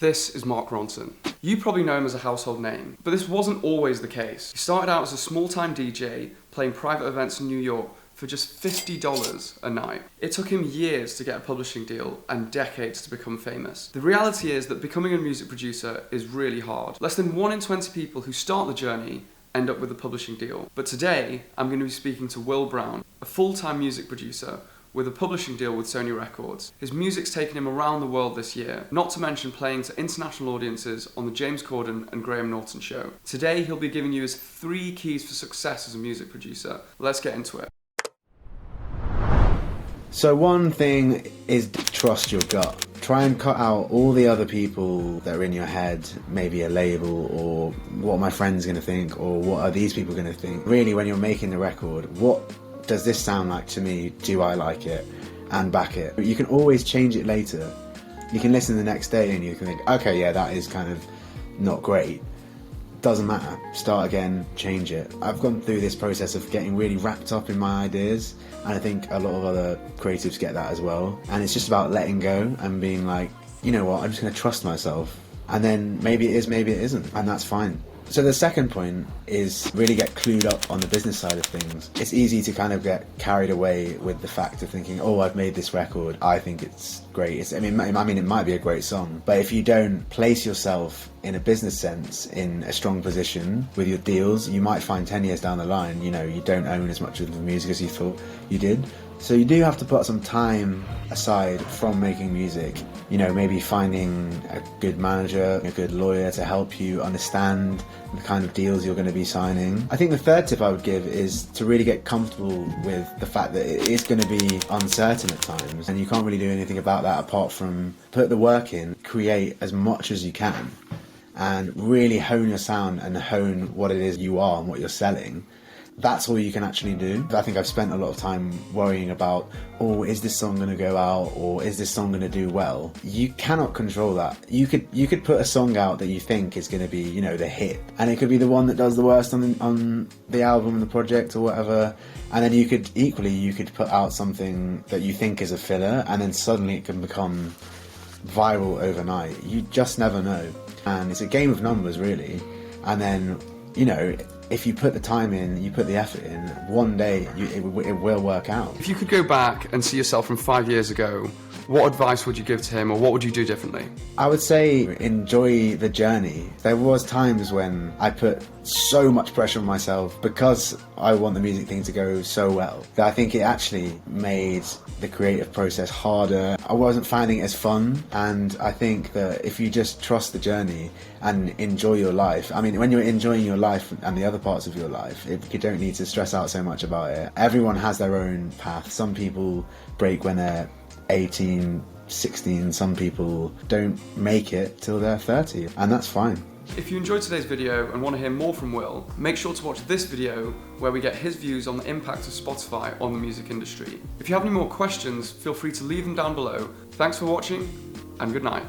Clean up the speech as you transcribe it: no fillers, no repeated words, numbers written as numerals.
This is Mark Ronson. You probably know him as a household name, but this wasn't always the case. He started out as a small-time DJ, playing private events in New York for just $50 a night. It took him years to get a publishing deal and decades to become famous. The reality is that becoming a music producer is really hard. Less than 1 in 20 people who start the journey end up with a publishing deal. But today, I'm going to be speaking to Will Brown, a full-time music producer with a publishing deal with Sony Records. His music's taken him around the world this year, not to mention playing to international audiences on the James Corden and Graham Norton show. Today, he'll be giving you his 3 keys for success as a music producer. Let's get into it. So one thing is trust your gut. Try and cut out all the other people that are in your head, maybe a label or what my friend's going to think or what are these people going to think. Really, when you're making the record, what does this sound like to me? Do I like it? And back it. You can always change it later. You can listen the next day and you can think, okay, yeah, that is kind of not great. Doesn't matter. Start again, change it. I've gone through this process of getting really wrapped up in my ideas, and I think a lot of other creatives get that as well. And it's just about letting go and being like, you know what, I'm just going to trust myself. And then maybe it is, maybe it isn't, and that's fine. So the second point is really get clued up on the business side of things. It's easy to kind of get carried away with the fact of thinking, oh, I've made this record, I think it's great. I mean, it might be a great song, but if you don't place yourself in a business sense in a strong position with your deals, you might find 10 years down the line, you know, you don't own as much of the music as you thought you did. So you do have to put some time aside from making music, you know, maybe finding a good manager, a good lawyer to help you understand the kind of deals you're going to be signing. I think the third tip I would give is to really get comfortable with the fact that it is going to be uncertain at times, and you can't really do anything about that apart from put the work in, create as much as you can, and really hone your sound and hone what it is you are and what you're selling. That's all you can actually do. I think I've spent a lot of time worrying about, oh, is this song going to go out, or is this song going to do well? You cannot control that. You could put a song out that you think is going to be, you know, the hit, and it could be the one that does the worst on the album, the project, or whatever. And then you could put out something that you think is a filler, and then suddenly it can become viral overnight. You just never know, and it's a game of numbers, really. And then, you know, if you put the time in, you put the effort in, one day it will work out. If you could go back and see yourself from 5 years ago, what advice would you give to him, or what would you do differently? I would say enjoy the journey. There was times when I put so much pressure on myself because I want the music thing to go so well, that I think it actually made the creative process harder. I wasn't finding it as fun, and I think that if you just trust the journey and enjoy your life, I mean, when you're enjoying your life and the other parts of your life, you don't need to stress out so much about it. Everyone has their own path. Some people break when they're 18, 16, some people don't make it till they're 30, and that's fine. If you enjoyed today's video and want to hear more from Will, make sure to watch this video where we get his views on the impact of Spotify on the music industry. If you have any more questions, feel free to leave them down below. Thanks for watching, and good night.